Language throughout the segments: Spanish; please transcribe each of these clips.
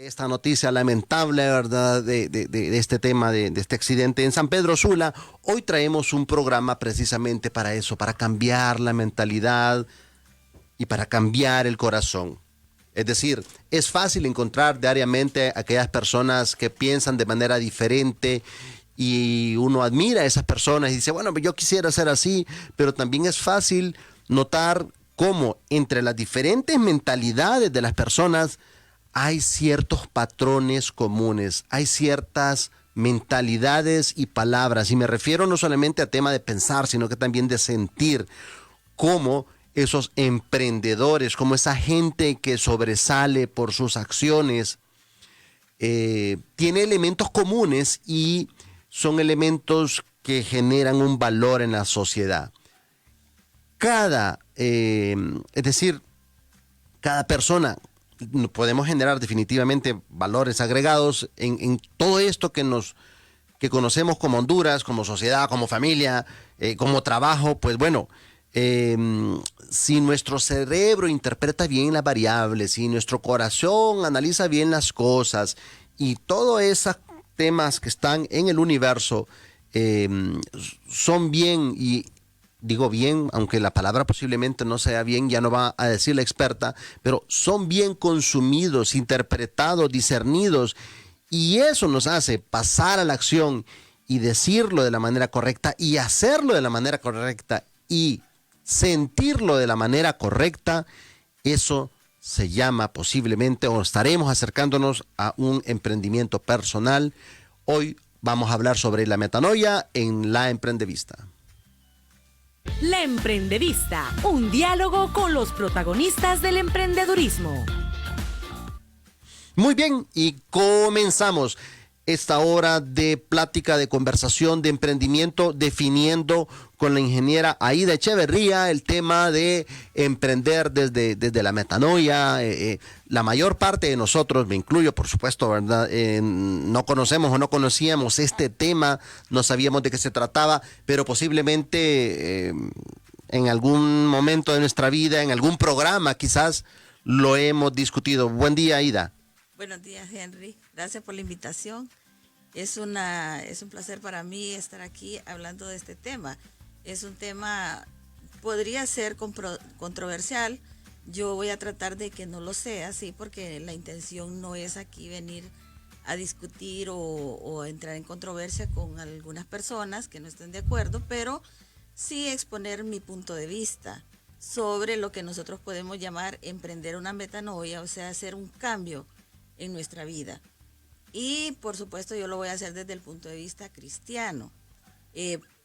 Esta noticia lamentable, ¿verdad?, de este tema, de este accidente en San Pedro Sula. Hoy traemos un programa precisamente para eso, para cambiar la mentalidad y para cambiar el corazón. Es decir, es fácil encontrar diariamente aquellas personas que piensan de manera diferente y uno admira a esas personas y dice, bueno, yo quisiera ser así, pero también es fácil notar cómo entre las diferentes mentalidades de las personas hay ciertos patrones comunes, hay ciertas mentalidades y palabras, y me refiero no solamente a tema de pensar, sino que también de sentir, cómo esos emprendedores, como esa gente que sobresale por sus acciones, tiene elementos comunes y son elementos que generan un valor en la sociedad. Es decir, cada persona podemos generar definitivamente valores agregados en todo esto que conocemos como Honduras, como sociedad, como familia, como trabajo. Pues bueno, si nuestro cerebro interpreta bien las variables, si nuestro corazón analiza bien las cosas y todos esos temas que están en el universo son bien, y digo bien, aunque la palabra posiblemente no sea bien, ya no va a decir la experta, pero son bien consumidos, interpretados, discernidos, y eso nos hace pasar a la acción y decirlo de la manera correcta y hacerlo de la manera correcta y sentirlo de la manera correcta. Eso se llama posiblemente, o estaremos acercándonos a un emprendimiento personal. Hoy vamos a hablar sobre la metanoia en La Emprendevista. La Emprendevista, un diálogo con los protagonistas del emprendedurismo. Muy bien, y comenzamos esta hora de plática, de conversación, de emprendimiento, definiendo con la ingeniera Aida Echeverría el tema de emprender desde la metanoia. La mayor parte de nosotros, me incluyo por supuesto, ¿verdad? No conocemos o no conocíamos este tema, no sabíamos de qué se trataba, pero posiblemente en algún momento de nuestra vida, en algún programa quizás, lo hemos discutido. Buen día, Aida. Buenos días, Henry. Gracias por la invitación. Es un placer para mí estar aquí hablando de este tema. Es un tema, podría ser controversial. Yo voy a tratar de que no lo sea, sí, porque la intención no es aquí venir a discutir o entrar en controversia con algunas personas que no estén de acuerdo, pero sí exponer mi punto de vista sobre lo que nosotros podemos llamar emprender una metanoia, o sea, hacer un cambio en nuestra vida. Y por supuesto yo lo voy a hacer desde el punto de vista cristiano.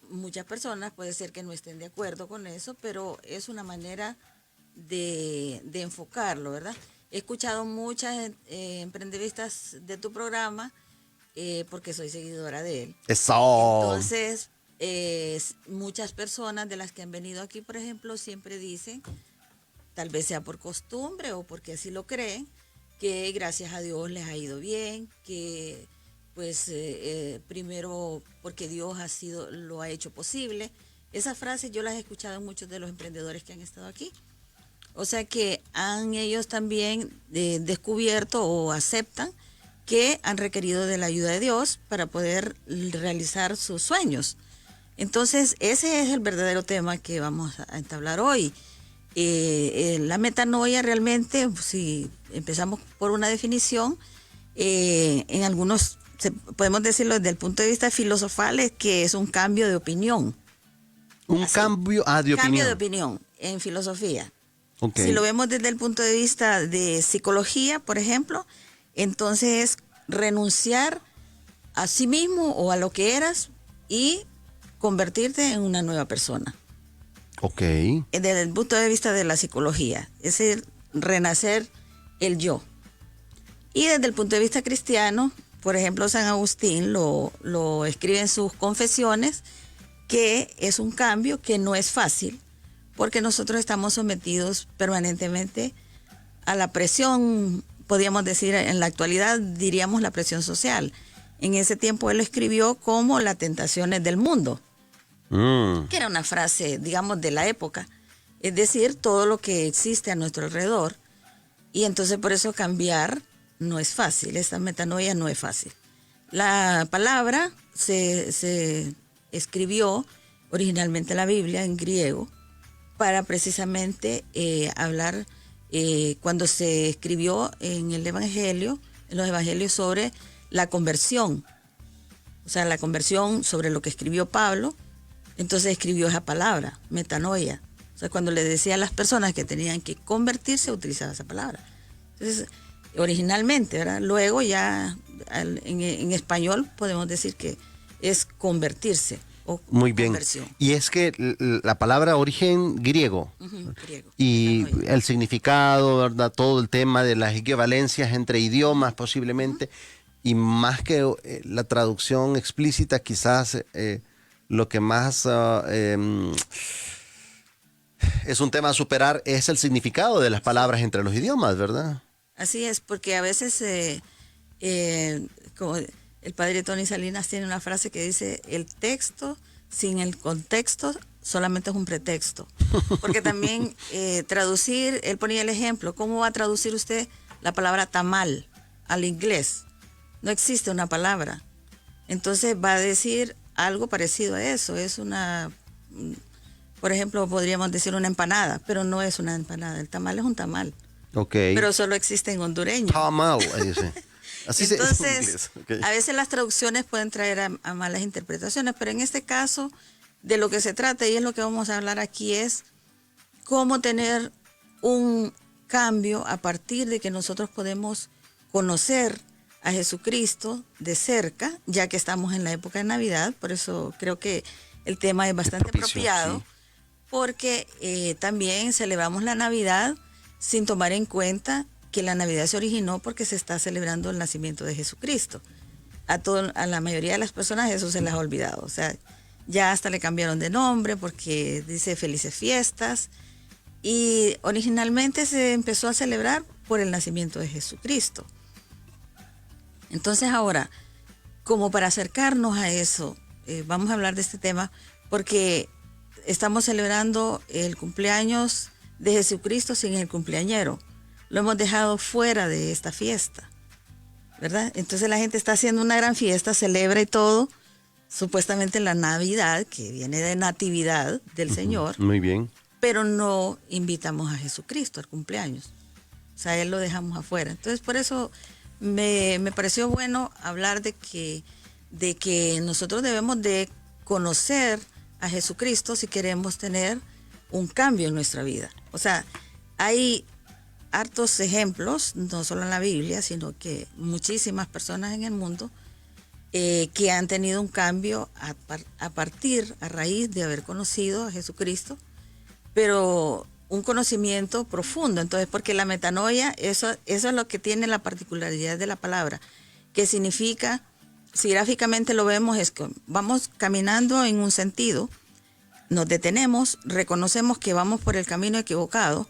Muchas personas puede ser que no estén de acuerdo con eso, pero es una manera de enfocarlo, ¿verdad? He escuchado muchas emprendedoristas de tu programa porque soy seguidora de él. Eso. Entonces, muchas personas de las que han venido aquí, por ejemplo, siempre dicen, tal vez sea por costumbre o porque así lo creen, que gracias a Dios les ha ido bien, que pues primero porque Dios lo ha hecho posible. Esas frases yo las he escuchado en muchos de los emprendedores que han estado aquí. O sea que han ellos también descubierto o aceptan que han requerido de la ayuda de Dios para poder realizar sus sueños. Entonces ese es el verdadero tema que vamos a entablar hoy. La metanoia realmente, si empezamos por una definición, en algunos podemos decirlo desde el punto de vista filosofal, es que es un cambio de opinión. Cambio de opinión. Cambio de opinión en filosofía. Okay. Si lo vemos desde el punto de vista de psicología, por ejemplo, entonces es renunciar a sí mismo o a lo que eras y convertirte en una nueva persona. Ok. Desde el punto de vista de la psicología, es el renacer el yo. Y desde el punto de vista cristiano, por ejemplo, San Agustín lo escribe en sus confesiones, que es un cambio que no es fácil, porque nosotros estamos sometidos permanentemente a la presión, podríamos decir, en la actualidad diríamos la presión social. En ese tiempo él lo escribió como las tentaciones del mundo. Que era una frase, digamos, de la época, es decir, todo lo que existe a nuestro alrededor. Y entonces por eso cambiar no es fácil, esta metanoia no es fácil. La palabra se escribió originalmente la Biblia en griego para precisamente hablar, cuando se escribió en el Evangelio, en los Evangelios sobre la conversión, o sea, la conversión sobre lo que escribió Pablo, entonces escribió esa palabra, metanoia. O sea, cuando le decía a las personas que tenían que convertirse, utilizaba esa palabra. Entonces, originalmente, ¿verdad? Luego ya en español podemos decir que es convertirse o Muy bien. conversión. Y es que la palabra origen griego, Griego, y metanoia. el significado, ¿verdad? Todo el tema de las equivalencias entre idiomas posiblemente, y más que la traducción explícita, quizás lo que más es un tema a superar es el significado de las palabras entre los idiomas, ¿verdad? Así es, porque a veces, como el padre Tony Salinas tiene una frase que dice, el texto sin el contexto solamente es un pretexto. Porque también traducir, él ponía el ejemplo, ¿cómo va a traducir usted la palabra tamal al inglés? No existe una palabra. Entonces va a decir algo parecido a eso. Es una, por ejemplo, podríamos decir una empanada, pero no es una empanada. El tamal es un tamal. Ok. Pero solo existe en hondureño. Tamal, dice. Así Entonces, se dice en inglés. Okay. a veces las traducciones pueden traer a malas interpretaciones, pero en este caso, de lo que se trata, y es lo que vamos a hablar aquí, es cómo tener un cambio a partir de que nosotros podemos conocer a Jesucristo de cerca, ya que estamos en la época de Navidad. Por eso creo que el tema es bastante propicio, apropiado, sí. porque también celebramos la Navidad sin tomar en cuenta que la Navidad se originó porque se está celebrando el nacimiento de Jesucristo. A la mayoría de las personas eso se les ha olvidado. O sea, ya hasta le cambiaron de nombre porque dice felices fiestas. Y originalmente se empezó a celebrar por el nacimiento de Jesucristo. Entonces ahora, como para acercarnos a eso, vamos a hablar de este tema porque estamos celebrando el cumpleaños de Jesucristo sin el cumpleañero. Lo hemos dejado fuera de esta fiesta, ¿verdad? Entonces la gente está haciendo una gran fiesta, celebra y todo, supuestamente la Navidad, que viene de natividad del Señor, Muy bien. pero no invitamos a Jesucristo al cumpleaños. O sea, Él lo dejamos afuera. Entonces, por eso me pareció bueno hablar de que nosotros debemos de conocer a Jesucristo si queremos tener un cambio en nuestra vida. O sea, hay hartos ejemplos, no solo en la Biblia, sino que muchísimas personas en el mundo que han tenido un cambio a raíz de haber conocido a Jesucristo, pero un conocimiento profundo. Entonces, porque la metanoia, eso es lo que tiene la particularidad de la palabra, que significa, si gráficamente lo vemos, es que vamos caminando en un sentido, nos detenemos, reconocemos que vamos por el camino equivocado,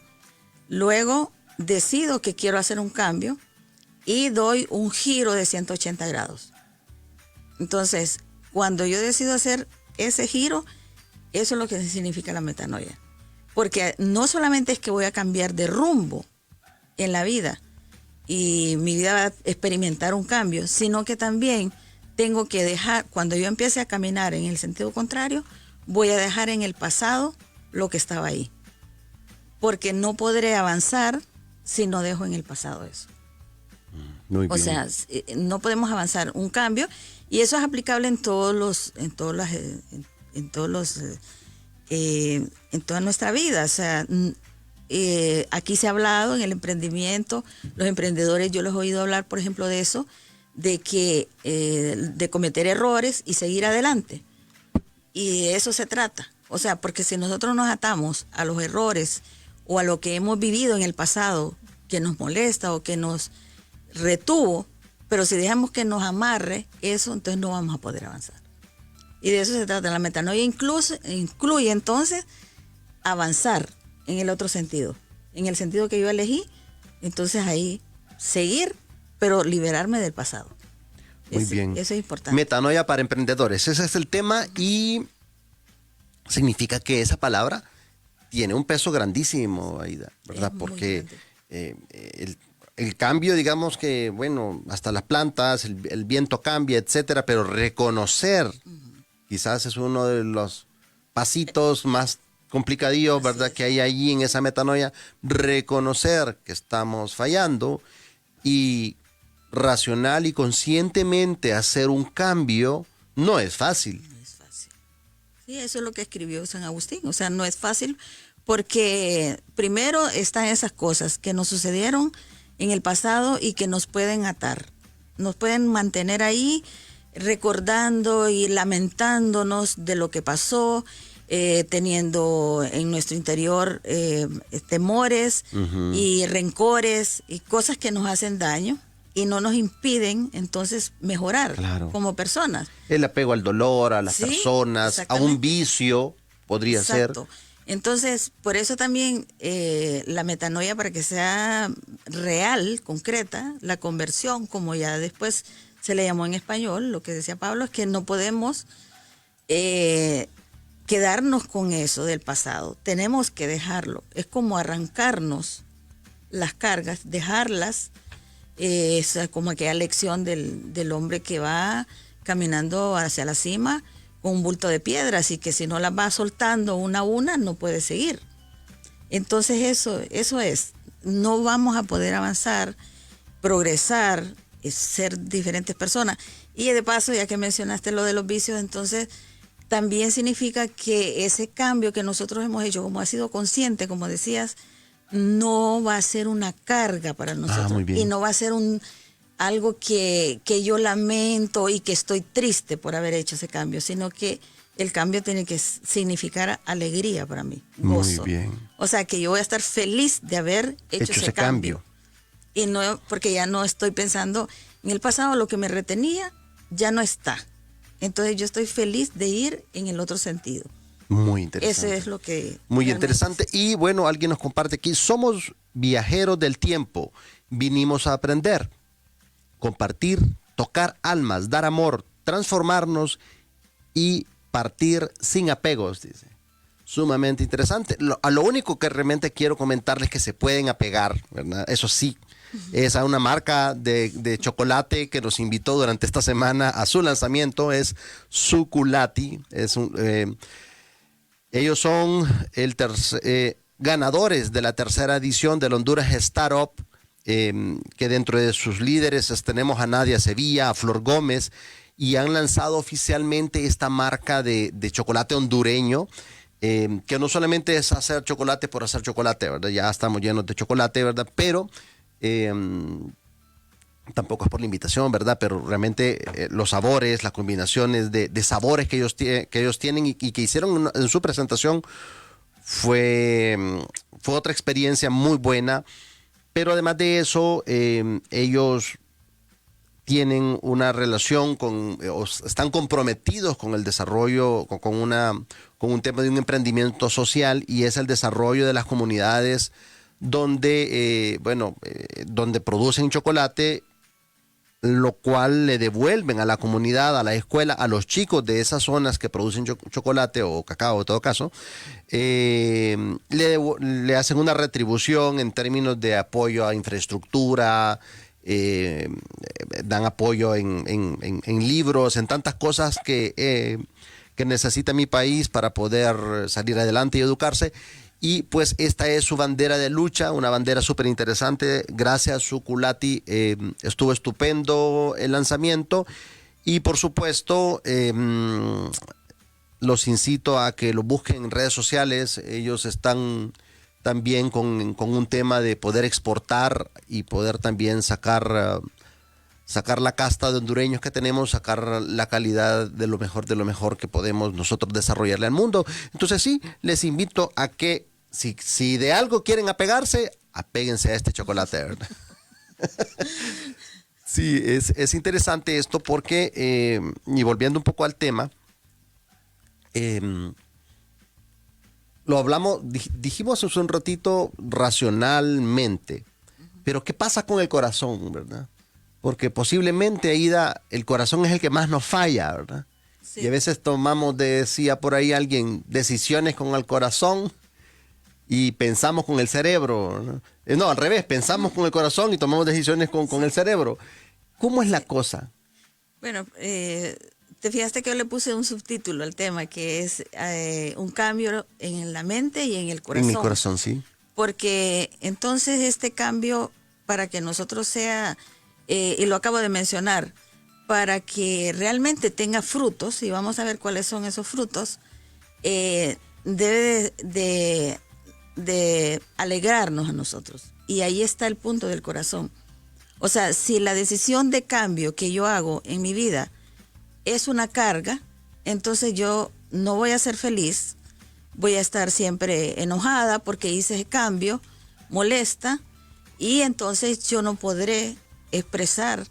luego decido que quiero hacer un cambio y doy un giro de 180 grados. Entonces, cuando yo decido hacer ese giro, eso es lo que significa la metanoia. Porque no solamente es que voy a cambiar de rumbo en la vida y mi vida va a experimentar un cambio, sino que también tengo que dejar, cuando yo empiece a caminar en el sentido contrario, voy a dejar en el pasado lo que estaba ahí. Porque no podré avanzar si no dejo en el pasado eso. Muy bien. O sea, no podemos avanzar un cambio, y eso es aplicable en toda nuestra vida. O sea, aquí se ha hablado en el emprendimiento, los emprendedores, yo los he oído hablar, por ejemplo, de eso, de cometer errores y seguir adelante. Y de eso se trata. O sea, porque si nosotros nos atamos a los errores o a lo que hemos vivido en el pasado que nos molesta o que nos retuvo, pero si dejamos que nos amarre eso, entonces no vamos a poder avanzar. Y de eso se trata. La metanoia incluye entonces avanzar en el otro sentido, en el sentido que yo elegí, entonces ahí seguir, pero liberarme del pasado. Muy bien. Eso es importante. Metanoia para emprendedores. Ese es el tema, y significa que esa palabra tiene un peso grandísimo, Aida, ¿verdad? Es muy Porque grande. el cambio, digamos que, bueno, hasta las plantas, el viento cambia, etcétera, pero reconocer, quizás es uno de los pasitos más complicadillos, ¿verdad?, que hay allí en esa metanoia, reconocer que estamos fallando y racional y conscientemente hacer un cambio no es fácil. No es fácil. Sí, eso es lo que escribió San Agustín. O sea, no es fácil porque primero están esas cosas que nos sucedieron en el pasado y que nos pueden atar. Nos pueden mantener ahí recordando y lamentándonos de lo que pasó, teniendo en nuestro interior temores y rencores y cosas que nos hacen daño y no nos impiden entonces mejorar como personas. El apego al dolor, a las personas, a un vicio, podría ser. Entonces, por eso también la metanoia, para que sea real, concreta, la conversión, como ya después se le llamó en español, lo que decía Pablo, es que no podemos quedarnos con eso del pasado. Tenemos que dejarlo. Es como arrancarnos las cargas, dejarlas. Es como aquella lección del hombre que va caminando hacia la cima con un bulto de piedras y que si no las va soltando una a una no puede seguir. Entonces eso es, no vamos a poder avanzar, progresar, ser diferentes personas. Y de paso, ya que mencionaste lo de los vicios, entonces también significa que ese cambio que nosotros hemos hecho, como ha sido consciente, como decías, no va a ser una carga para nosotros y no va a ser algo que yo lamento y que estoy triste por haber hecho ese cambio, sino que el cambio tiene que significar alegría para mí, gozo. Muy bien. O sea, que yo voy a estar feliz de haber hecho ese cambio. Y no, porque ya no estoy pensando en el pasado, lo que me retenía ya no está. Entonces yo estoy feliz de ir en el otro sentido. Muy interesante. Eso es lo que... Muy interesante. Y bueno, alguien nos comparte aquí, somos viajeros del tiempo, vinimos a aprender, compartir, tocar almas, dar amor, transformarnos y partir sin apegos, dice. Sumamente interesante. A lo único que realmente quiero comentarles que se pueden apegar, ¿verdad? Eso sí, es a una marca de chocolate que nos invitó durante esta semana a su lanzamiento, es Suculati. Ellos son ganadores de la tercera edición del Honduras Startup, que dentro de sus líderes tenemos a Nadia Sevilla, a Flor Gómez, y han lanzado oficialmente esta marca de chocolate hondureño, que no solamente es hacer chocolate por hacer chocolate, ¿verdad? Ya estamos llenos de chocolate, ¿verdad? Pero tampoco es por la invitación, ¿verdad? Pero realmente los sabores, las combinaciones de sabores que ellos tienen y que hicieron en su presentación fue otra experiencia muy buena. Pero además de eso, ellos tienen una relación están comprometidos con el desarrollo, con un tema de un emprendimiento social, y es el desarrollo de las comunidades donde producen chocolate, lo cual le devuelven a la comunidad, a la escuela, a los chicos de esas zonas que producen chocolate o cacao en todo caso, le hacen una retribución en términos de apoyo a infraestructura, dan apoyo en libros, en tantas cosas que necesita mi país para poder salir adelante y educarse. Y pues esta es su bandera de lucha, una bandera súper interesante. Gracias, Suculati. Estuvo estupendo el lanzamiento. Y por supuesto, los incito a que lo busquen en redes sociales. Ellos están también con un tema de poder exportar y poder también sacar la casta de hondureños que tenemos, sacar la calidad de lo mejor que podemos nosotros desarrollarle al mundo. Entonces sí, les invito a que si de algo quieren apegarse, apéguense a este chocolate, ¿verdad? Sí, es interesante esto porque, y volviendo un poco al tema, lo hablamos, dijimos hace un ratito racionalmente, pero ¿qué pasa con el corazón, verdad? Porque posiblemente, Aida, el corazón es el que más nos falla, ¿verdad? Sí. Y a veces tomamos, decía por ahí alguien, decisiones con el corazón y pensamos con el cerebro, ¿no? No, al revés, pensamos con el corazón y tomamos decisiones con el cerebro. ¿Cómo es la cosa? Bueno, te fijaste que yo le puse un subtítulo al tema, que es un cambio en la mente y en el corazón. En mi corazón, sí. Porque entonces este cambio, para que nosotros sea, y lo acabo de mencionar, para que realmente tenga frutos, y vamos a ver cuáles son esos frutos, debe de alegrarnos a nosotros. Y ahí está el punto del corazón. O sea, si la decisión de cambio que yo hago en mi vida es una carga, entonces yo no voy a ser feliz, voy a estar siempre enojada porque hice ese cambio, molesta, y entonces yo no podré expresar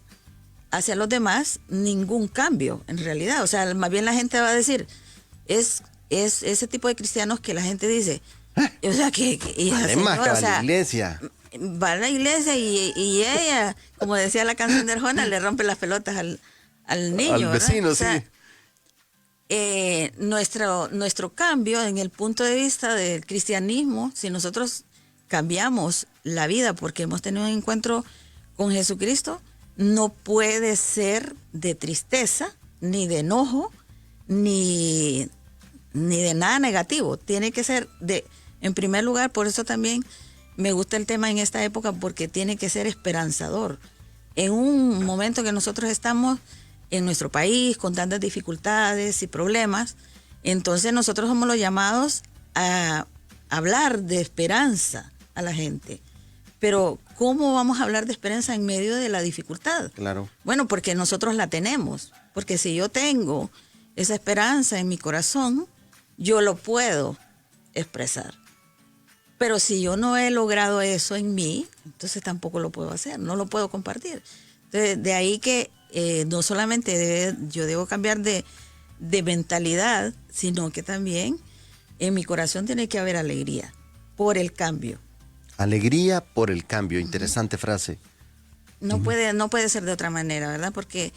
hacia los demás ningún cambio en realidad. O sea, más bien la gente va a decir, es ese tipo de cristianos que la gente dice, o sea, que además, señora, va a la iglesia. Va a la iglesia y ella, como decía la canción de Arjona, le rompe las pelotas al niño. Al vecino, o sea, sí. Nuestro cambio en el punto de vista del cristianismo, si nosotros cambiamos la vida porque hemos tenido un encuentro con Jesucristo, no puede ser de tristeza, ni de enojo, ni de nada negativo. Tiene que ser en primer lugar, por eso también me gusta el tema en esta época, porque tiene que ser esperanzador. En un momento que nosotros estamos en nuestro país con tantas dificultades y problemas, entonces nosotros somos los llamados a hablar de esperanza a la gente. Pero ¿cómo vamos a hablar de esperanza en medio de la dificultad? Claro. Bueno, porque nosotros la tenemos. Porque si yo tengo esa esperanza en mi corazón, yo lo puedo expresar. Pero si yo no he logrado eso en mí, entonces tampoco lo puedo hacer, no lo puedo compartir. Entonces, de ahí que no solamente yo debo cambiar de mentalidad, sino que también en mi corazón tiene que haber alegría por el cambio. Alegría por el cambio, interesante frase. No puede ser de otra manera, ¿verdad? Porque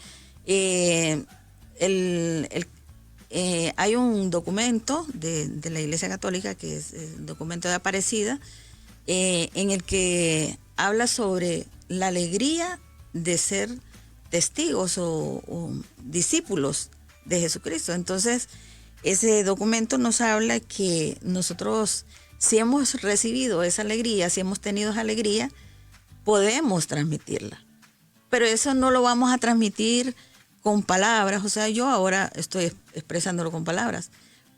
hay un documento de la Iglesia Católica, que es el documento de Aparecida, en el que habla sobre la alegría de ser testigos o discípulos de Jesucristo. Entonces, ese documento nos habla que nosotros, si hemos recibido esa alegría, si hemos tenido esa alegría, podemos transmitirla. Pero eso no lo vamos a transmitir con palabras. O sea, yo ahora estoy expresándolo con palabras,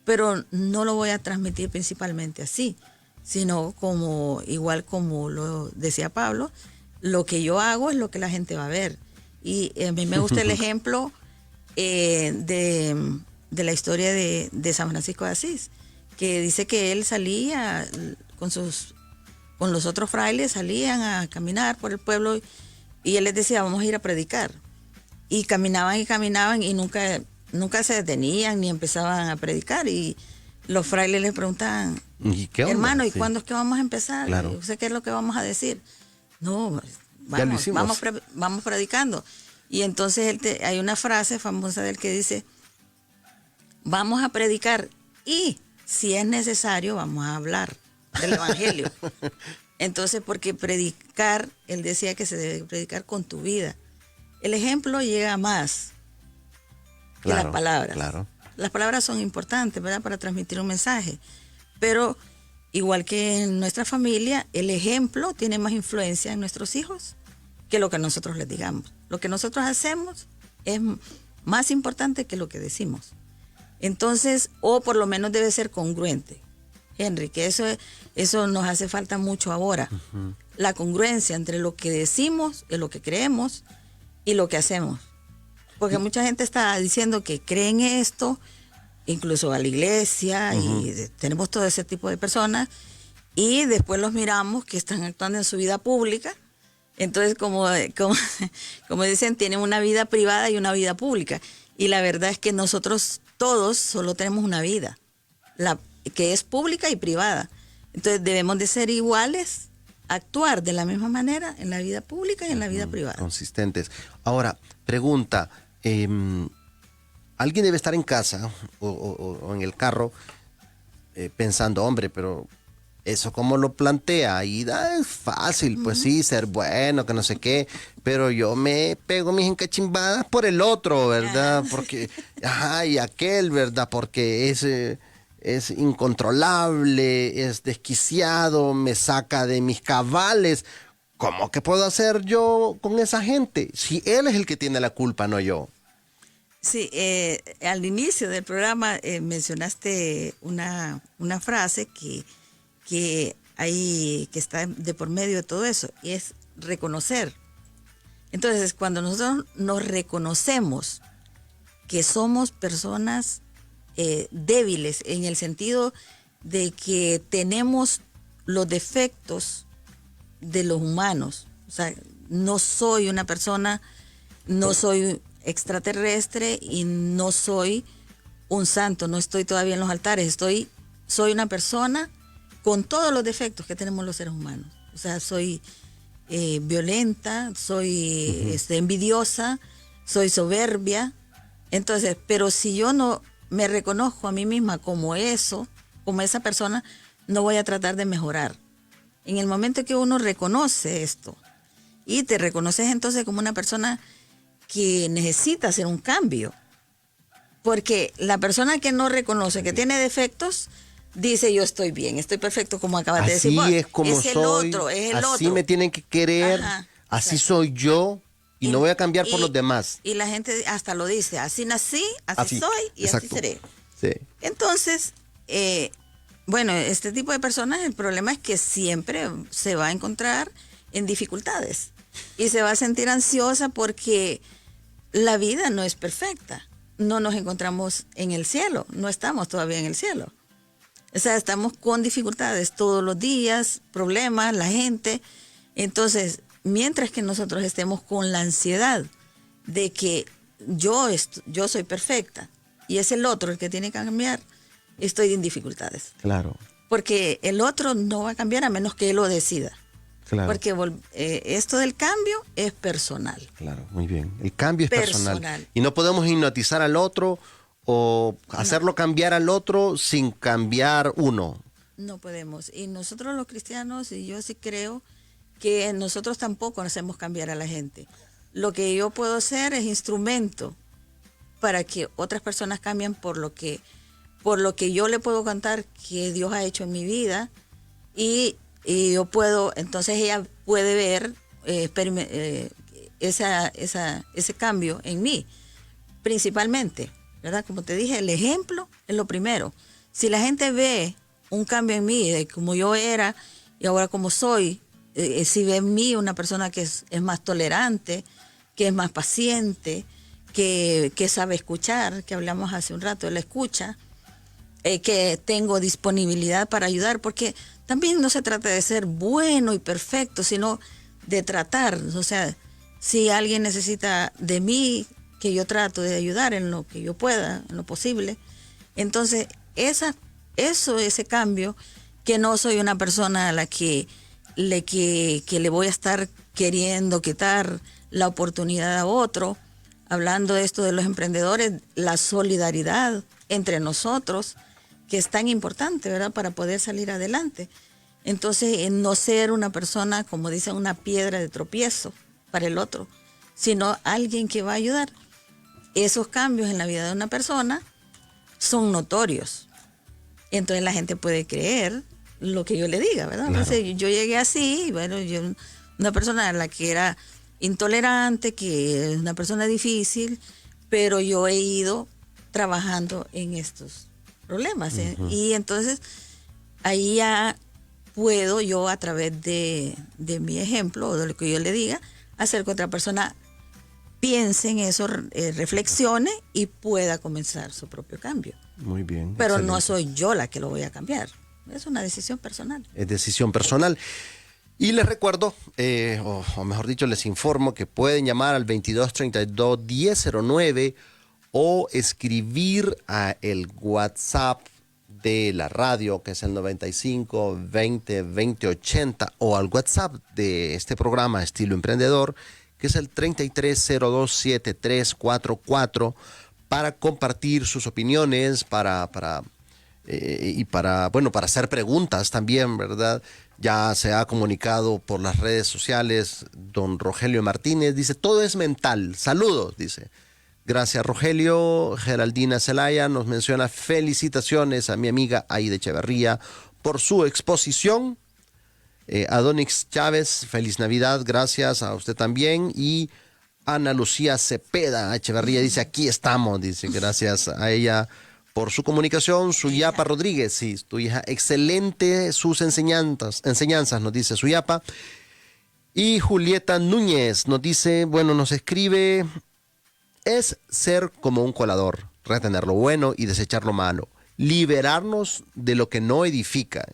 pero no lo voy a transmitir principalmente así, sino igual como lo decía Pablo, lo que yo hago es lo que la gente va a ver. Y a mí me gusta el ejemplo de la historia de San Francisco de Asís, que dice que él salía con los otros frailes, salían a caminar por el pueblo y él les decía, vamos a ir a predicar. Y caminaban y nunca se detenían ni empezaban a predicar. Y los frailes les preguntaban, ¿y qué onda? hermano, ¿y Sí. cuándo es que vamos a empezar? Claro. Yo sé qué es lo que vamos a decir. No, Ya lo hicimos. vamos predicando. Y entonces hay una frase famosa de él que dice, vamos a predicar y si es necesario vamos a hablar del evangelio. Entonces, porque predicar, él decía que se debe predicar con tu vida. El ejemplo llega más que las palabras. Claro. Las palabras son importantes, ¿verdad?, para transmitir un mensaje. Pero igual que en nuestra familia, el ejemplo tiene más influencia en nuestros hijos que lo que nosotros les digamos. Lo que nosotros hacemos es más importante que lo que decimos. Entonces, o por lo menos debe ser congruente. Henry, que eso nos hace falta mucho ahora. Uh-huh. La congruencia entre lo que decimos, lo que creemos y lo que hacemos. Porque mucha gente está diciendo que creen esto, incluso a la iglesia, uh-huh, y tenemos todo ese tipo de personas, y después los miramos que están actuando en su vida pública. Entonces, como dicen, tienen una vida privada y una vida pública. Y la verdad es que nosotros todos solo tenemos una vida, que es pública y privada. Entonces debemos de ser iguales, actuar de la misma manera en la vida pública y en la vida privada. Consistentes. Ahora, pregunta, alguien debe estar en casa o en el carro pensando, hombre, pero eso como lo plantea, y es fácil, pues sí, ser bueno, que no sé qué, pero yo me pego mis encachimbadas por el otro, ¿verdad? Porque, y aquel, ¿verdad? Porque es incontrolable, es desquiciado, me saca de mis cabales. ¿Cómo que puedo hacer yo con esa gente? Si él es el que tiene la culpa, no yo. Sí, al inicio del programa mencionaste una frase que está de por medio de todo eso, y es reconocer. Entonces, cuando nosotros nos reconocemos que somos personas débiles, en el sentido de que tenemos los defectos de los humanos, o sea, no soy una persona, no soy extraterrestre y no soy un santo, no estoy todavía en los altares, soy una persona con todos los defectos que tenemos los seres humanos. O sea, soy violenta, soy envidiosa, soy soberbia. Entonces, pero si yo no me reconozco a mí misma como eso, como esa persona, no voy a tratar de mejorar. En el momento que uno reconoce esto y te reconoces entonces como una persona que necesita hacer un cambio, porque la persona que no reconoce que tiene defectos dice yo estoy bien, estoy perfecto, como acabas de decir. Así es como es soy, el otro, es el así otro. me tienen que querer, así soy yo, y no voy a cambiar por los demás. Y la gente hasta lo dice, así nací, así soy y exacto. así seré. Sí. Entonces, bueno, este tipo de personas, el problema es que siempre se va a encontrar en dificultades y se va a sentir ansiosa porque la vida no es perfecta. No nos encontramos en el cielo, no estamos todavía en el cielo. O sea, estamos con dificultades todos los días, problemas, la gente. Entonces, mientras que nosotros estemos con la ansiedad de que yo soy perfecta y es el otro el que tiene que cambiar, estoy en dificultades. Claro. Porque el otro no va a cambiar a menos que él lo decida. Claro. Porque esto del cambio es personal. Claro, muy bien. El cambio es personal. Y no podemos hipnotizar al otro o hacerlo cambiar al otro sin cambiar uno. No podemos. Y nosotros los cristianos, y yo sí creo que nosotros tampoco hacemos cambiar a la gente. Lo que yo puedo hacer es instrumento para que otras personas cambien por lo que yo le puedo contar que Dios ha hecho en mi vida, y yo puedo, entonces ella puede ver ese cambio en mí, principalmente, ¿verdad? Como te dije, el ejemplo es lo primero. Si la gente ve un cambio en mí, de como yo era y ahora como soy, si ve en mí una persona que es más tolerante, que es más paciente, que sabe escuchar, que hablamos hace un rato de la escucha, que tengo disponibilidad para ayudar, porque también no se trata de ser bueno y perfecto, sino de tratar. O sea, si alguien necesita de mí, que yo trato de ayudar en lo que yo pueda, en lo posible. Entonces, ese cambio, que no soy una persona a la que le voy a estar queriendo quitar la oportunidad a otro. Hablando de esto de los emprendedores, la solidaridad entre nosotros, que es tan importante, ¿verdad?, para poder salir adelante. Entonces, no ser una persona, como dicen, una piedra de tropiezo para el otro, sino alguien que va a ayudar. Esos cambios en la vida de una persona son notorios. Entonces la gente puede creer lo que yo le diga, ¿verdad? Claro. Entonces yo llegué así, bueno, yo una persona a la que era intolerante, que es una persona difícil, pero yo he ido trabajando en estos problemas. Y entonces ahí ya puedo yo, a través de mi ejemplo o de lo que yo le diga, hacer que otra persona piense en eso, reflexione y pueda comenzar su propio cambio. Muy bien. Pero excelente. no soy yo la que lo voy a cambiar. Es una decisión personal. Es decisión personal. Y les recuerdo, o mejor dicho, les informo que pueden llamar al 2232-1009 o escribir a el WhatsApp de la radio, que es el 95 20 20 80, o al WhatsApp de este programa Estilo Emprendedor, que es el 33027344, para compartir sus opiniones, para y para hacer preguntas también, ¿verdad? Ya se ha comunicado por las redes sociales don Rogelio Martínez, dice, todo es mental, saludos, dice. Gracias, Rogelio. Geraldina Zelaya nos menciona felicitaciones a mi amiga Aida Echeverría por su exposición. Adonix Chávez, feliz Navidad, gracias a usted también. Y Ana Lucía Cepeda Echeverría dice, aquí estamos, dice, gracias a ella por su comunicación. Suyapa Rodríguez, sí, tu hija, excelente sus enseñanzas, nos dice Suyapa. Y Julieta Núñez nos dice, bueno, nos escribe... Es ser como un colador, retener lo bueno y desechar lo malo, liberarnos de lo que no edifica.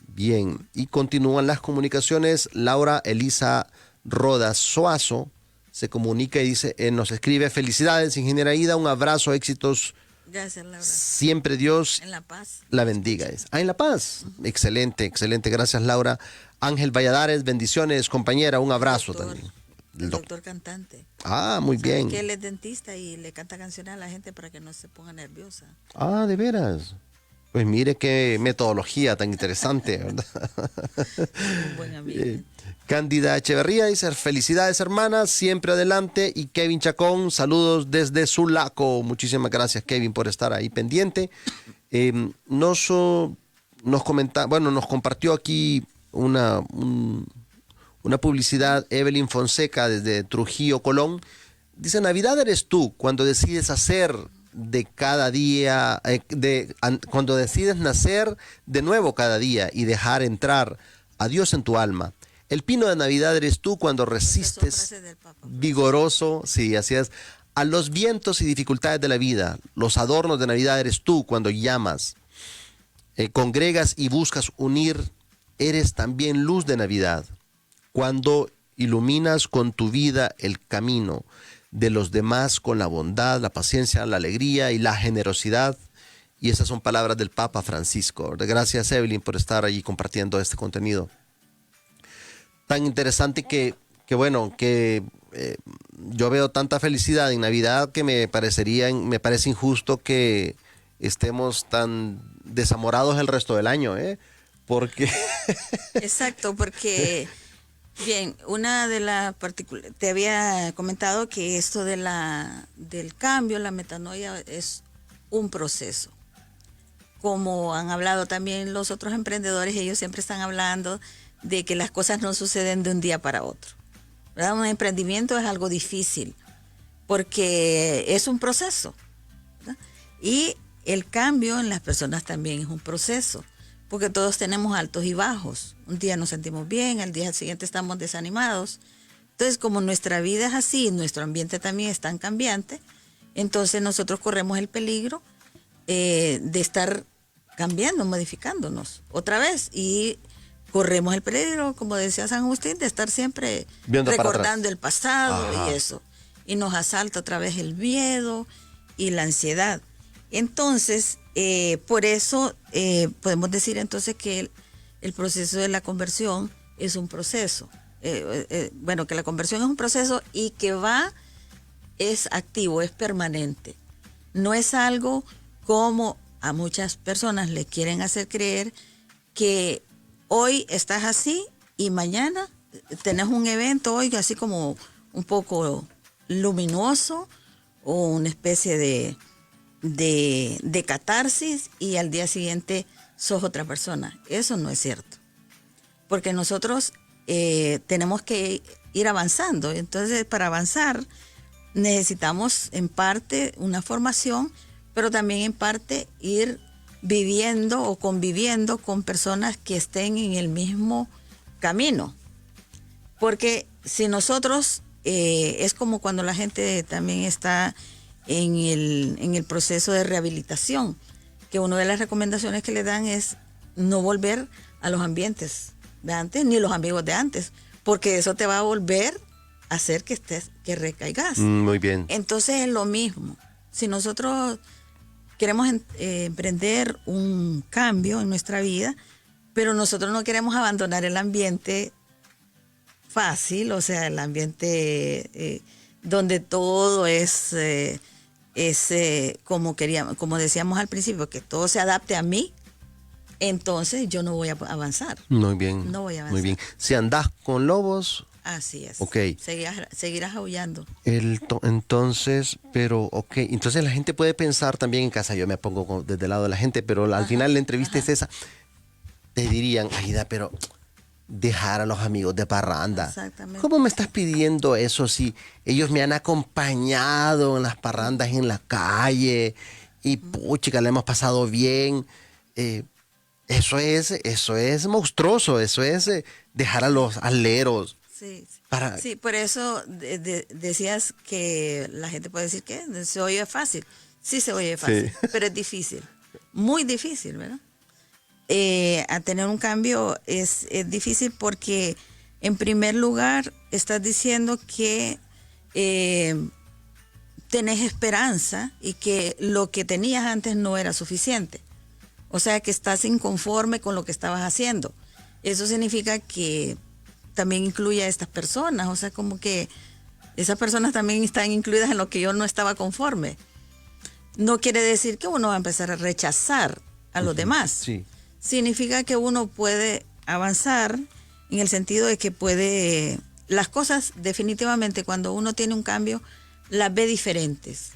Bien, y continúan las comunicaciones. Laura Elisa Rodas Soazo se comunica y dice, nos escribe, felicidades, ingeniera Aida, un abrazo, éxitos. Gracias, Laura. Siempre Dios En La Paz. la bendiga. En La Paz. Excelente, excelente. Gracias, Laura. Ángel Valladares, bendiciones, compañera, un abrazo también. El doctor cantante. Ah, muy bien. Que él es dentista y le canta canciones a la gente para que no se ponga nerviosa. Ah, de veras. Pues mire qué metodología tan interesante, ¿verdad? Un buen amigo. Cándida Echeverría dice, felicidades hermanas, siempre adelante. Y Kevin Chacón, saludos desde Sulaco. Muchísimas gracias, Kevin, por estar ahí pendiente. Nos compartió aquí una publicidad, Evelyn Fonseca desde Trujillo, Colón. Dice, Navidad eres tú cuando decides hacer de cada día, cuando decides nacer de nuevo cada día y dejar entrar a Dios en tu alma. El pino de Navidad eres tú cuando resistes vigoroso, sí, así es, a los vientos y dificultades de la vida. Los adornos de Navidad eres tú cuando llamas, congregas y buscas unir. Eres también luz de Navidad, cuando iluminas con tu vida el camino de los demás con la bondad, la paciencia, la alegría y la generosidad. Y esas son palabras del Papa Francisco. Gracias, Evelyn, por estar allí compartiendo este contenido tan interesante que yo veo tanta felicidad en Navidad que me parece injusto que estemos tan desamorados el resto del año, porque exacto, porque bien, una de las te había comentado que esto del cambio, la metanoia, es un proceso. Como han hablado también los otros emprendedores, ellos siempre están hablando de que las cosas no suceden de un día para otro, ¿verdad? Un emprendimiento es algo difícil porque es un proceso, ¿verdad? Y el cambio en las personas también es un proceso, porque todos tenemos altos y bajos. Un día nos sentimos bien, al día siguiente estamos desanimados. Entonces, como nuestra vida es así, nuestro ambiente también es tan cambiante, entonces nosotros corremos el peligro de estar cambiando, modificándonos otra vez, y corremos el peligro, como decía San Agustín, de estar siempre recordando el pasado. Ajá. Y eso. Y nos asalta otra vez el miedo y la ansiedad. Entonces, por eso podemos decir entonces que el proceso de la conversión es un proceso. Que la conversión es un proceso y que es activo, es permanente. No es algo como a muchas personas le quieren hacer creer que hoy estás así y mañana tenés un evento hoy así como un poco luminoso o una especie de catarsis y al día siguiente sos otra persona. Eso no es cierto. Porque nosotros tenemos que ir avanzando. Entonces, para avanzar necesitamos en parte una formación, pero también en parte ir viviendo o conviviendo con personas que estén en el mismo camino. Porque si nosotros, es como cuando la gente también está en el proceso de rehabilitación, que una de las recomendaciones que le dan es no volver a los ambientes de antes, ni los amigos de antes, porque eso te va a volver a hacer que recaigas. Muy bien. Entonces es lo mismo. Si nosotros queremos emprender un cambio en nuestra vida, pero nosotros no queremos abandonar el ambiente fácil, o sea, el ambiente donde todo es como queríamos, como decíamos al principio, que todo se adapte a mí, entonces yo no voy a avanzar. Muy bien. No voy a avanzar. Muy bien. Si andás con lobos, Así es. ok. Seguirás aullando. Entonces, pero, ok. Entonces la gente puede pensar también en casa, yo me pongo desde el lado de la gente, pero al final la entrevista es esa. Te dirían, Aida, pero dejar a los amigos de parranda. Exactamente. ¿Cómo me estás pidiendo eso si ellos me han acompañado en las parrandas en la calle y puchica, la hemos pasado bien? Eso es monstruoso, eso es dejar a los aleros. Sí, sí. Para... Sí, por eso decías que la gente puede decir que se oye fácil. Sí se oye fácil, Sí. pero es difícil. Muy difícil, ¿verdad? A tener un cambio es difícil porque, en primer lugar, estás diciendo que tenés esperanza y que lo que tenías antes no era suficiente. O sea, que estás inconforme con lo que estabas haciendo. Eso significa que también incluye a estas personas. O sea, como que esas personas también están incluidas en lo que yo no estaba conforme. No quiere decir que uno va a empezar a rechazar a los demás. Sí. Significa que uno puede avanzar en el sentido de que puede... Las cosas definitivamente cuando uno tiene un cambio las ve diferentes.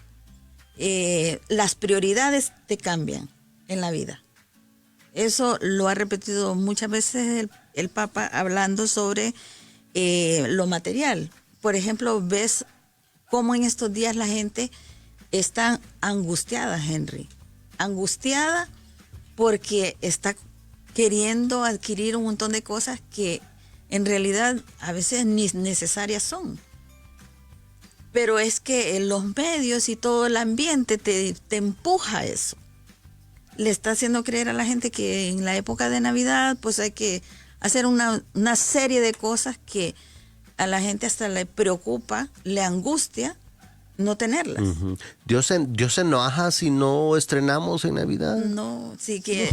Las prioridades te cambian en la vida. Eso lo ha repetido muchas veces el Papa hablando sobre lo material. Por ejemplo, ves cómo en estos días la gente está angustiada, Henry. Angustiada porque está queriendo adquirir un montón de cosas que en realidad a veces ni necesarias son. Pero es que los medios y todo el ambiente te empuja a eso. Le está haciendo creer a la gente que en la época de Navidad pues hay que hacer una serie de cosas que a la gente hasta le preocupa, le angustia no tenerlas. Uh-huh. ¿Dios se enoja si no estrenamos en Navidad? No, sí que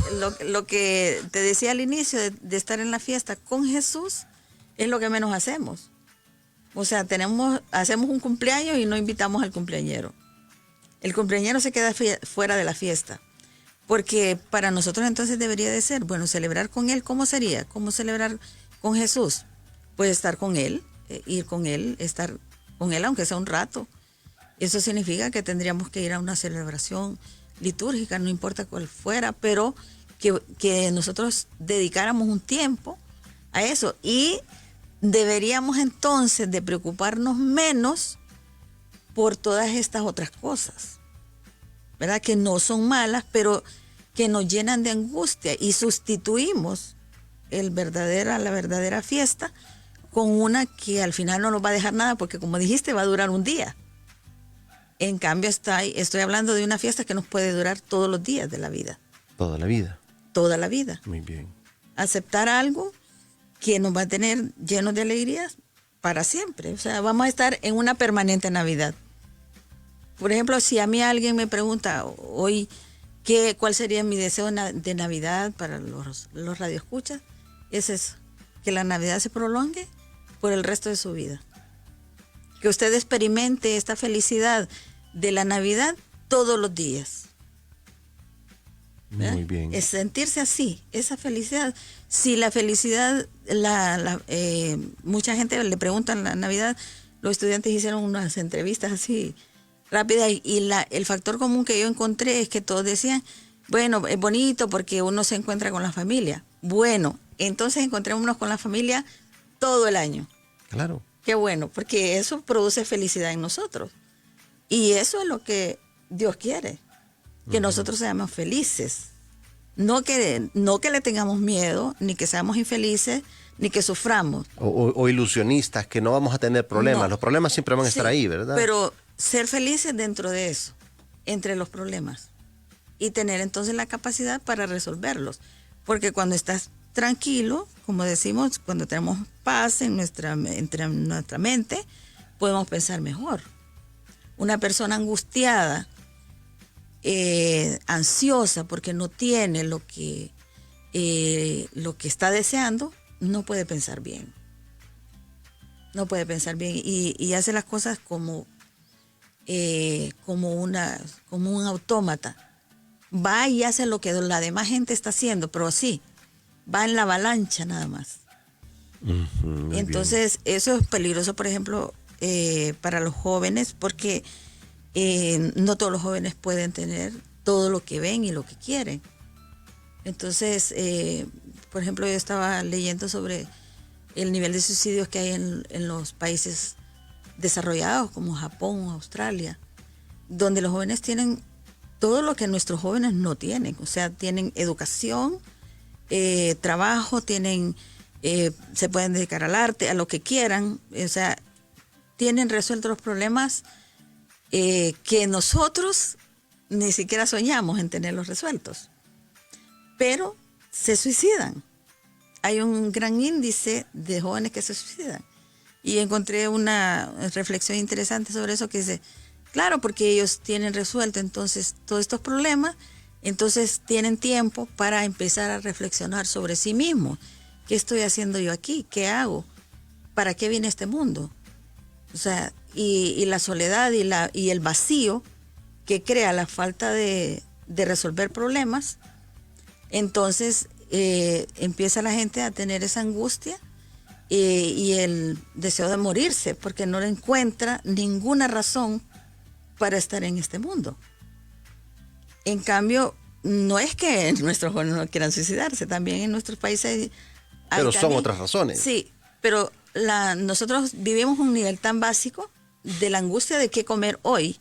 lo que te decía al inicio de estar en la fiesta con Jesús es lo que menos hacemos. O sea, hacemos un cumpleaños y no invitamos al cumpleañero. El cumpleañero se queda fuera de la fiesta. Porque para nosotros entonces debería de ser, bueno, celebrar con Él, ¿cómo sería? ¿Cómo celebrar con Jesús? Pues estar con Él, ir con Él, estar con Él aunque sea un rato. Eso significa que tendríamos que ir a una celebración litúrgica, no importa cuál fuera, pero que nosotros dedicáramos un tiempo a eso. Y deberíamos entonces de preocuparnos menos por todas estas otras cosas, ¿verdad? Que no son malas, pero que nos llenan de angustia y sustituimos la verdadera fiesta con una que al final no nos va a dejar nada porque, como dijiste, va a durar un día. En cambio, estoy hablando de una fiesta que nos puede durar todos los días de la vida. Toda la vida. Toda la vida. Muy bien. Aceptar algo que nos va a tener llenos de alegrías para siempre. O sea, vamos a estar en una permanente Navidad. Por ejemplo, si a mí alguien me pregunta hoy cuál sería mi deseo de Navidad para los radioescuchas, es eso, que la Navidad se prolongue por el resto de su vida. Que usted experimente esta felicidad de la Navidad todos los días. Muy bien. Es sentirse así, esa felicidad. Si la felicidad, mucha gente le pregunta en la Navidad, los estudiantes hicieron unas entrevistas así rápidas y el factor común que yo encontré es que todos decían, bueno, es bonito porque uno se encuentra con la familia. Bueno, entonces encontrémonos con la familia todo el año. Claro. Qué bueno, porque eso produce felicidad en nosotros. Y eso es lo que Dios quiere, que nosotros seamos felices. No que le tengamos miedo, ni que seamos infelices, ni que suframos. O ilusionistas, que no vamos a tener problemas. No. Los problemas siempre van a estar ahí, ¿verdad? Pero ser felices dentro de eso, entre los problemas. Y tener entonces la capacidad para resolverlos. Porque cuando estás tranquilo, como decimos, cuando tenemos paz en nuestra mente, podemos pensar mejor. Una persona angustiada, ansiosa porque no tiene lo que está deseando, no puede pensar bien. No puede pensar bien y hace las cosas como como un autómata. Va y hace lo que la demás gente está haciendo, pero sí, va en la avalancha nada más. Entonces, eso es peligroso, por ejemplo, para los jóvenes, porque no todos los jóvenes pueden tener todo lo que ven y lo que quieren. Entonces, por ejemplo, yo estaba leyendo sobre el nivel de suicidios que hay en los países desarrollados como Japón o Australia, donde los jóvenes tienen todo lo que nuestros jóvenes no tienen. O sea, tienen educación, trabajo, se pueden dedicar al arte, a lo que quieran. O sea, tienen resueltos los problemas que nosotros ni siquiera soñamos en tenerlos resueltos. Pero se suicidan. Hay un gran índice de jóvenes que se suicidan. Y encontré una reflexión interesante sobre eso que dice, claro, porque ellos tienen resuelto entonces todos estos problemas, entonces tienen tiempo para empezar a reflexionar sobre sí mismos. ¿Qué estoy haciendo yo aquí? ¿Qué hago? ¿Para qué viene este mundo? O sea, y la soledad y el vacío que crea la falta de resolver problemas, entonces empieza la gente a tener esa angustia y el deseo de morirse, porque no le encuentra ninguna razón para estar en este mundo. En cambio, no es que nuestros jóvenes no quieran suicidarse, también en nuestros países hay pero son otras razones. Sí, pero nosotros vivimos un nivel tan básico de la angustia de qué comer hoy,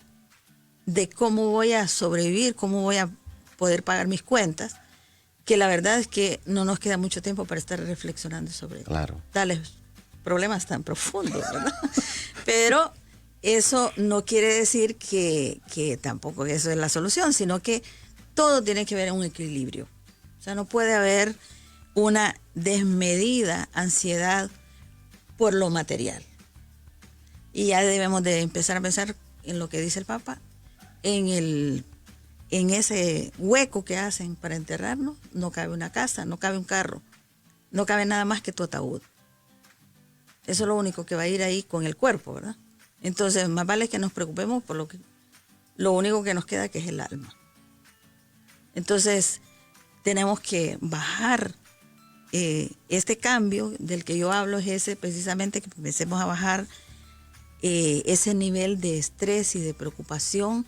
de cómo voy a sobrevivir, cómo voy a poder pagar mis cuentas, que la verdad es que no nos queda mucho tiempo para estar reflexionando sobre tales problemas tan profundos, ¿verdad? Pero eso no quiere decir que tampoco eso es la solución, sino que todo tiene que ver en un equilibrio. O sea, no puede haber una desmedida ansiedad por lo material. Y ya debemos de empezar a pensar en lo que dice el Papa, en ese hueco que hacen para enterrarnos. No cabe una casa, no cabe un carro, no cabe nada más que tu ataúd. Eso es lo único que va a ir ahí con el cuerpo, ¿verdad? Entonces, más vale que nos preocupemos por lo único que nos queda, que es el alma. Entonces, tenemos que bajar este cambio del que yo hablo, es ese precisamente, que empecemos a bajar ese nivel de estrés y de preocupación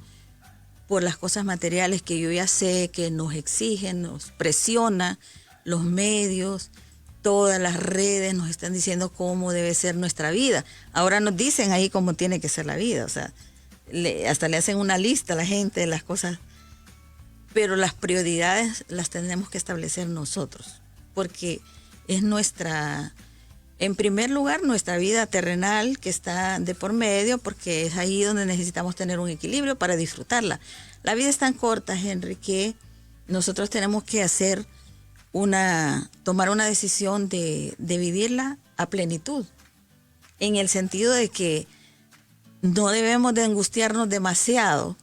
por las cosas materiales que yo ya sé que nos exigen, nos presiona, los medios, todas las redes nos están diciendo cómo debe ser nuestra vida. Ahora nos dicen ahí cómo tiene que ser la vida, o sea, hasta le hacen una lista a la gente de las cosas, pero las prioridades las tenemos que establecer nosotros, porque es en primer lugar, nuestra vida terrenal que está de por medio, porque es ahí donde necesitamos tener un equilibrio para disfrutarla. La vida es tan corta, Henry, que nosotros tenemos que tomar una decisión de vivirla a plenitud, en el sentido de que no debemos de angustiarnos demasiado,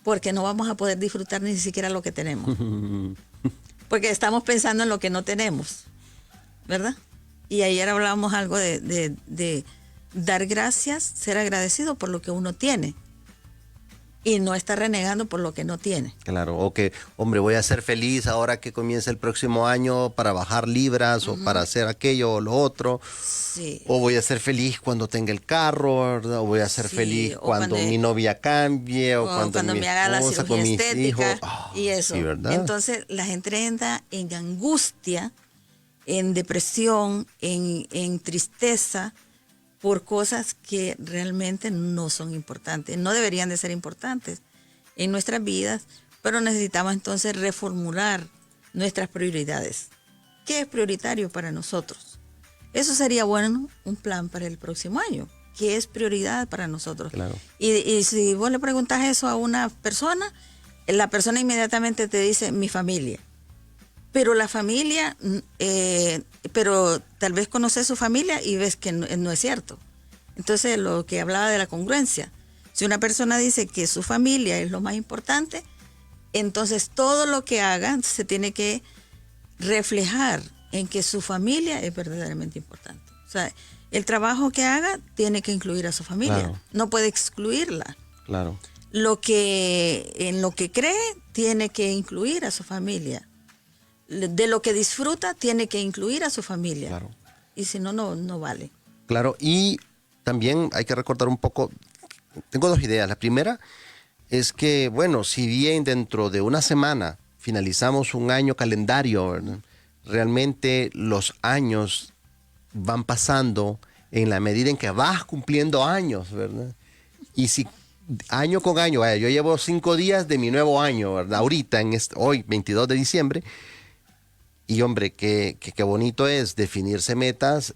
porque no vamos a poder disfrutar ni siquiera lo que tenemos, porque estamos pensando en lo que no tenemos, ¿verdad? Y ayer hablábamos algo de dar gracias, ser agradecido por lo que uno tiene y no estar renegando por lo que no tiene. Claro, o que, hombre, voy a ser feliz ahora que comienza el próximo año para bajar libras o para hacer aquello o lo otro. Sí. O voy a ser feliz cuando tenga el carro, ¿verdad? O voy a ser feliz cuando mi novia cambie o cuando mi me haga la esposa, cirugía estética y eso. Sí, ¿verdad? Entonces la gente entra en angustia, en depresión, en tristeza por cosas que realmente no son importantes, no deberían de ser importantes en nuestras vidas, pero necesitamos entonces reformular nuestras prioridades. ¿Qué es prioritario para nosotros? Eso sería bueno, un plan para el próximo año. ¿Qué es prioridad para nosotros? Claro. Y si vos le preguntas eso a una persona, la persona inmediatamente te dice mi familia. Pero la familia, pero tal vez conoces su familia y ves que no es cierto. Entonces, lo que hablaba de la congruencia, si una persona dice que su familia es lo más importante, entonces todo lo que haga se tiene que reflejar en que su familia es verdaderamente importante. O sea, el trabajo que haga tiene que incluir a su familia, no puede excluirla. Claro. En lo que cree, tiene que incluir a su familia. De lo que disfruta, tiene que incluir a su familia. Claro. Y si no, no vale. Claro, y también hay que recordar un poco, tengo dos ideas. La primera es que, bueno, si bien dentro de una semana finalizamos un año calendario, ¿verdad? Realmente los años van pasando en la medida en que vas cumpliendo años, ¿verdad? Y si año con año, vaya, yo llevo 5 días de mi nuevo año, ¿verdad? Ahorita, hoy, 22 de diciembre, y hombre, qué bonito es definirse metas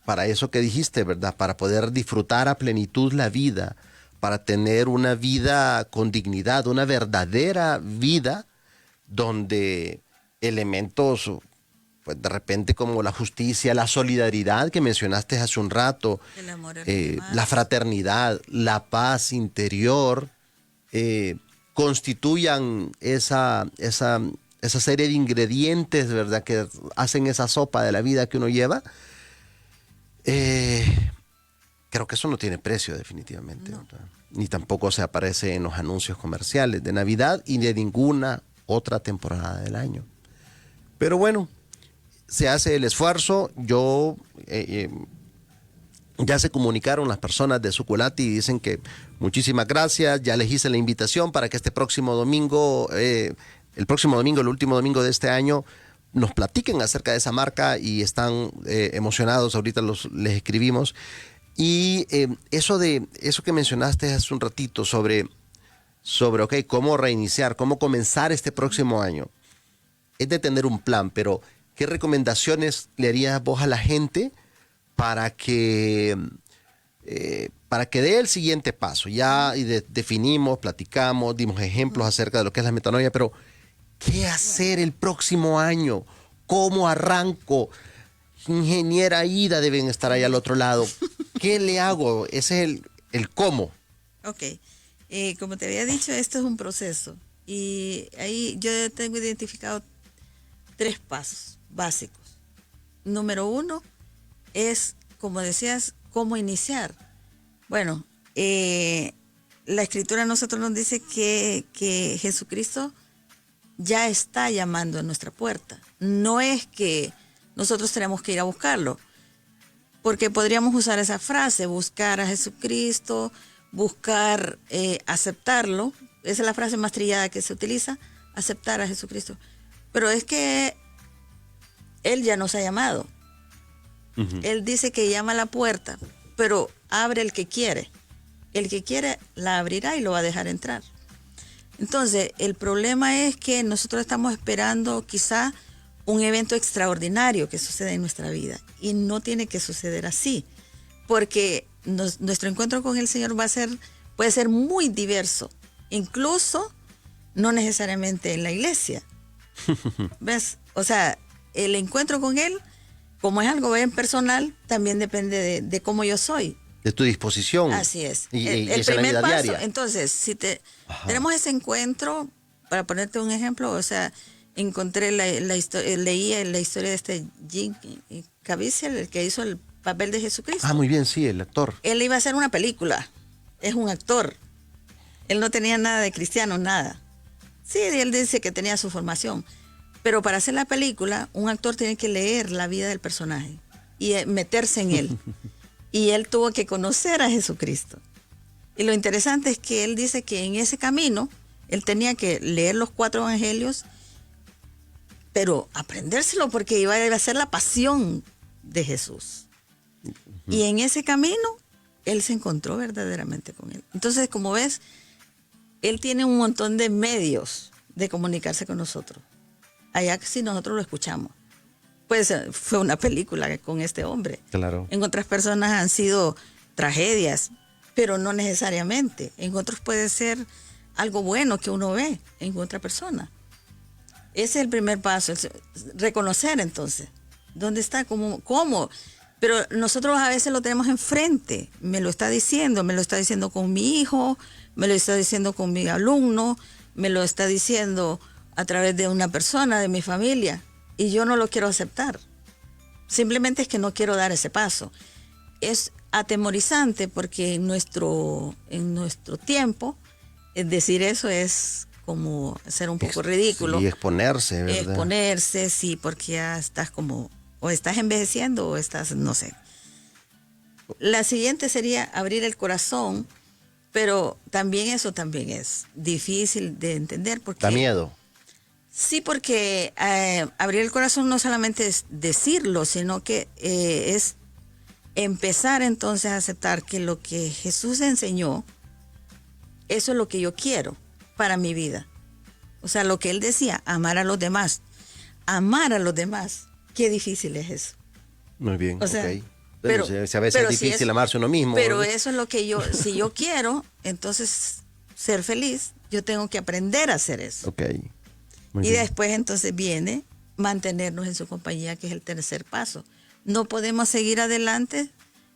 para eso que dijiste, ¿verdad? Para poder disfrutar a plenitud la vida, para tener una vida con dignidad, una verdadera vida donde elementos, pues de repente como la justicia, la solidaridad que mencionaste hace un rato, El amor a los la fraternidad, la paz interior, constituyan esa serie de ingredientes, ¿verdad?, que hacen esa sopa de la vida que uno lleva. Creo que eso no tiene precio definitivamente, no. Ni tampoco se aparece en los anuncios comerciales de Navidad y de ninguna otra temporada del año. Pero bueno, se hace el esfuerzo. Ya se comunicaron las personas de Suculati y dicen que muchísimas gracias, ya les hice la invitación para que este próximo domingo, el último domingo de este año, nos platiquen acerca de esa marca y están emocionados. Ahorita les escribimos. Y eso que mencionaste hace un ratito sobre cómo reiniciar, cómo comenzar este próximo año, es de tener un plan, pero ¿qué recomendaciones le harías vos a la gente para que dé el siguiente paso? Ya definimos, platicamos, dimos ejemplos acerca de lo que es la metanoia, pero ¿qué hacer el próximo año? ¿Cómo arranco? Ingeniera Ida deben estar ahí al otro lado. ¿Qué le hago? Ese es el cómo. Ok. Como te había dicho, esto es un proceso. Y ahí yo tengo identificado 3 pasos básicos. Número 1 es, como decías, cómo iniciar. Bueno, la Escritura a nosotros nos dice que Jesucristo ya está llamando a nuestra puerta. No es que nosotros tenemos que ir a buscarlo, porque podríamos usar esa frase, buscar a Jesucristo, buscar aceptarlo. Esa es la frase más trillada que se utiliza, aceptar a Jesucristo. Pero es que Él ya nos ha llamado. Uh-huh. Él dice que llama a la puerta, pero abre el que quiere. El que quiere la abrirá y lo va a dejar entrar. Entonces, el problema es que nosotros estamos esperando quizá un evento extraordinario que sucede en nuestra vida. Y no tiene que suceder así, porque nuestro encuentro con el Señor puede ser muy diverso, incluso no necesariamente en la iglesia. ¿Ves? O sea, el encuentro con Él, como es algo bien personal, también depende de cómo yo soy. De tu disposición. Así es. Y el esa primer es la vida paso, diaria. entonces, si tenemos ese encuentro, para ponerte un ejemplo, o sea, encontré leía la historia de Jim Caviezel, el que hizo el papel de Jesucristo. Ah, muy bien, sí, el actor. Él iba a hacer una película, es un actor. Él no tenía nada de cristiano, nada. Sí, él dice que tenía su formación, pero para hacer la película, un actor tiene que leer la vida del personaje y meterse en él. Y él tuvo que conocer a Jesucristo. Y lo interesante es que él dice que en ese camino, él tenía que leer los 4 evangelios, pero aprendérselo porque iba a ser la pasión de Jesús. Uh-huh. Y en ese camino, él se encontró verdaderamente con él. Entonces, como ves, él tiene un montón de medios de comunicarse con nosotros. Allá si nosotros lo escuchamos. Pues fue una película con este hombre. Claro. En otras personas han sido tragedias, pero no necesariamente. En otros puede ser algo bueno que uno ve en otra persona. Ese es el primer paso, reconocer entonces. ¿Dónde está? ¿Cómo? Pero nosotros a veces lo tenemos enfrente. Me lo está diciendo con mi hijo, me lo está diciendo con mi alumno, me lo está diciendo a través de una persona de mi familia. Y yo no lo quiero aceptar. Simplemente es que no quiero dar ese paso. es atemorizante porque en nuestro tiempo decir eso es como ser un poco ridículo. Y exponerse, ¿verdad? Exponerse, sí, porque ya estás como, o estás envejeciendo o estás, no sé. La siguiente sería abrir el corazón, pero eso también es difícil de entender porque... Da miedo. Sí, porque abrir el corazón no solamente es decirlo, sino que es empezar entonces a aceptar que lo que Jesús enseñó, eso es lo que yo quiero para mi vida. O sea, lo que él decía, amar a los demás. Amar a los demás, qué difícil es eso. Muy bien, o sea, ok. Pero, a veces es difícil amarse uno mismo. Pero ¿verdad? eso es lo que si yo quiero, entonces ser feliz, yo tengo que aprender a hacer eso. Ok. Muy Y bien. después entonces viene mantenernos en su compañía, que es el tercer paso. No podemos seguir adelante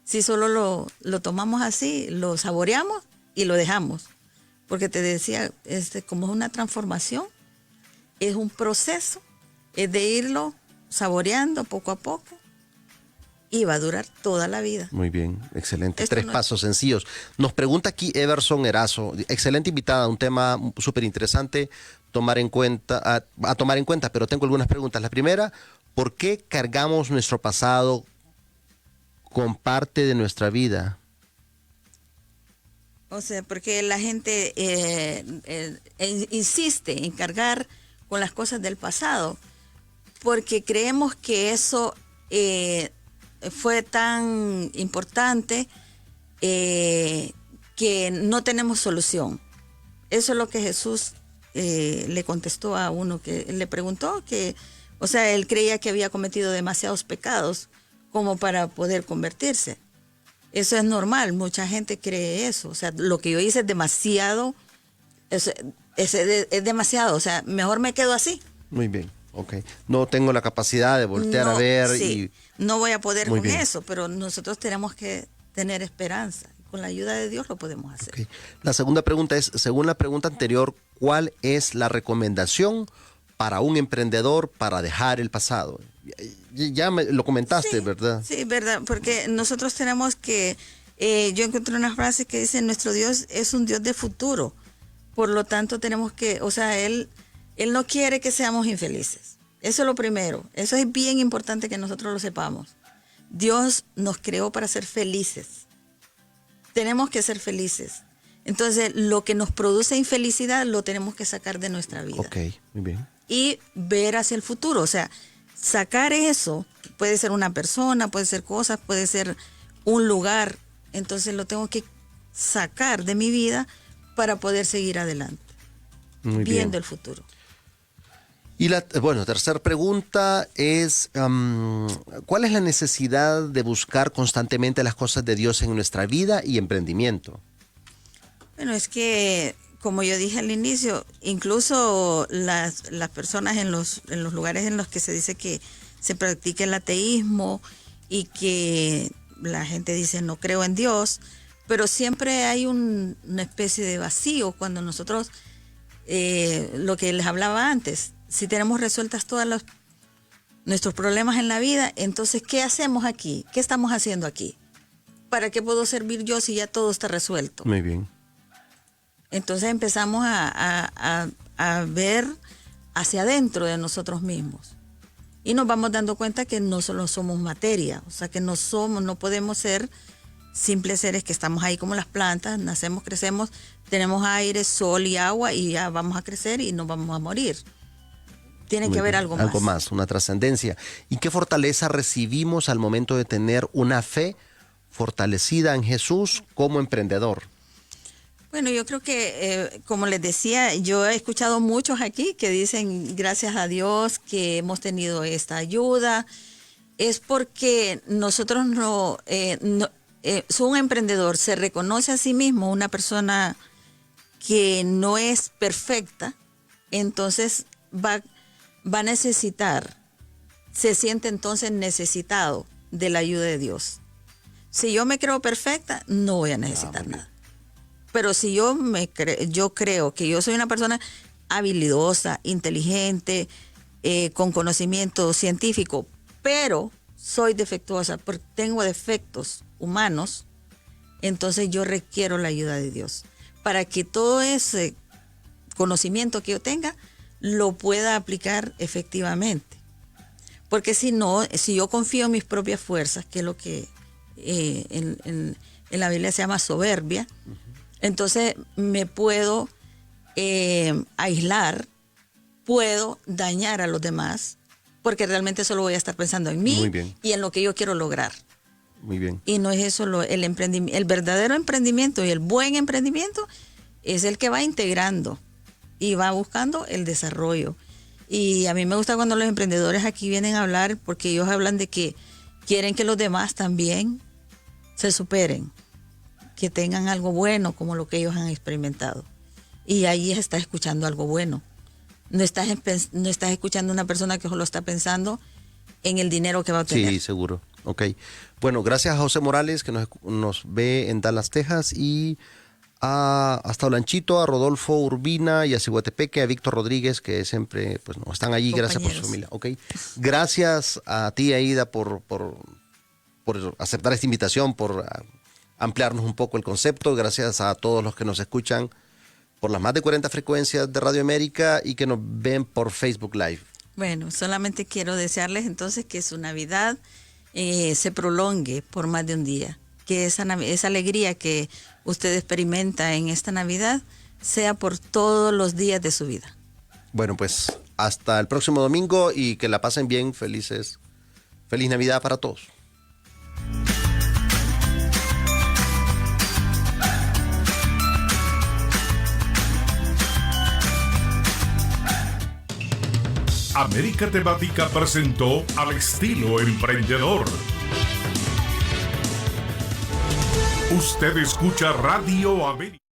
si solo lo tomamos así, lo saboreamos y lo dejamos. Porque te decía, como es una transformación, es un proceso, es de irlo saboreando poco a poco y va a durar toda la vida. Muy bien, excelente. Esto 3 pasos sencillos. Nos pregunta aquí Everson Erazo, excelente invitada, un tema súper interesante a tomar en cuenta, pero tengo algunas preguntas. La primera, ¿por qué cargamos nuestro pasado con parte de nuestra vida? O sea, porque la gente insiste en cargar con las cosas del pasado, porque creemos que eso fue tan importante que no tenemos solución. Eso es lo que Jesús le contestó a uno que le preguntó, o sea, él creía que había cometido demasiados pecados como para poder convertirse. Eso es normal, mucha gente cree eso. O sea, lo que yo hice es demasiado, es demasiado, o sea, mejor me quedo así. Muy bien, ok. No tengo la capacidad de voltear a ver sí, no voy a poder Muy con bien. eso, pero nosotros tenemos que tener esperanza. Con la ayuda de Dios lo podemos hacer. Ok. La segunda pregunta es, según la pregunta anterior, ¿cuál es la recomendación para un emprendedor para dejar el pasado? Ya lo comentaste, Sí, ¿verdad? Sí, verdad, porque nosotros tenemos que, yo encontré una frase que dice, nuestro Dios es un Dios de futuro, por lo tanto tenemos que, o sea, Él no quiere que seamos infelices, eso es lo primero, eso es bien importante que nosotros lo sepamos. Dios nos creó para ser felices, tenemos que ser felices, entonces lo que nos produce infelicidad lo tenemos que sacar de nuestra vida. Ok, muy bien. Y ver hacia el futuro, o sea, sacar eso, puede ser una persona, puede ser cosas, puede ser un lugar, entonces lo tengo que sacar de mi vida para poder seguir adelante, Muy viendo bien. el futuro. Y tercera pregunta es, ¿cuál es la necesidad de buscar constantemente las cosas de Dios en nuestra vida y emprendimiento? Bueno, es que, como yo dije al inicio, incluso las personas en los lugares en los que se dice que se practica el ateísmo y que la gente dice no creo en Dios, pero siempre hay una especie de vacío cuando nosotros, lo que les hablaba antes, si tenemos resueltas todos nuestros problemas en la vida, entonces, ¿qué hacemos aquí? ¿Qué estamos haciendo aquí? ¿Para qué puedo servir yo si ya todo está resuelto? Muy bien. Entonces empezamos a ver hacia adentro de nosotros mismos. Y nos vamos dando cuenta que no solo somos materia, o sea que no podemos ser simples seres que estamos ahí como las plantas, nacemos, crecemos, tenemos aire, sol y agua y ya vamos a crecer y nos vamos a morir. Tiene Muy que haber bien. algo más. Algo más, una trascendencia. ¿Y qué fortaleza recibimos al momento de tener una fe fortalecida en Jesús como emprendedor? Bueno, yo creo que, como les decía, yo he escuchado muchos aquí que dicen, gracias a Dios que hemos tenido esta ayuda. Es porque nosotros un emprendedor se reconoce a sí mismo una persona que no es perfecta, entonces va a necesitar, se siente entonces necesitado de la ayuda de Dios. Si yo me creo perfecta, no voy a necesitar nada. Pero si yo creo que yo soy una persona habilidosa, inteligente, con conocimiento científico, pero soy defectuosa, porque tengo defectos humanos, entonces yo requiero la ayuda de Dios para que todo ese conocimiento que yo tenga lo pueda aplicar efectivamente. Porque si no, si yo confío en mis propias fuerzas, que es lo que en la Biblia se llama soberbia, entonces me puedo aislar, puedo dañar a los demás, porque realmente solo voy a estar pensando en mí y en lo que yo quiero lograr. Muy bien. Y no es eso el emprendimiento. El verdadero emprendimiento y el buen emprendimiento es el que va integrando y va buscando el desarrollo. Y a mí me gusta cuando los emprendedores aquí vienen a hablar, porque ellos hablan de que quieren que los demás también se superen, que tengan algo bueno como lo que ellos han experimentado. Y ahí estás escuchando algo bueno. No estás escuchando una persona que solo está pensando en el dinero que va a obtener. Sí, seguro. Ok. Bueno, gracias a José Morales, que nos ve en Dallas, Texas, y hasta Olanchito, a Rodolfo Urbina y a Ciguatepeque, a Víctor Rodríguez, que siempre pues, no, están allí. Gracias por su familia. Okay. Gracias a ti, Aida, por aceptar esta invitación, por ampliarnos un poco el concepto. Gracias a todos los que nos escuchan por las más de 40 frecuencias de Radio América y que nos ven por Facebook Live. Bueno, solamente quiero desearles entonces que su Navidad se prolongue por más de un día. Que esa alegría que usted experimenta en esta Navidad sea por todos los días de su vida. Bueno, pues hasta el próximo domingo y que la pasen bien. Feliz Navidad para todos. América Temática presentó Al Estilo Emprendedor. Usted escucha Radio América.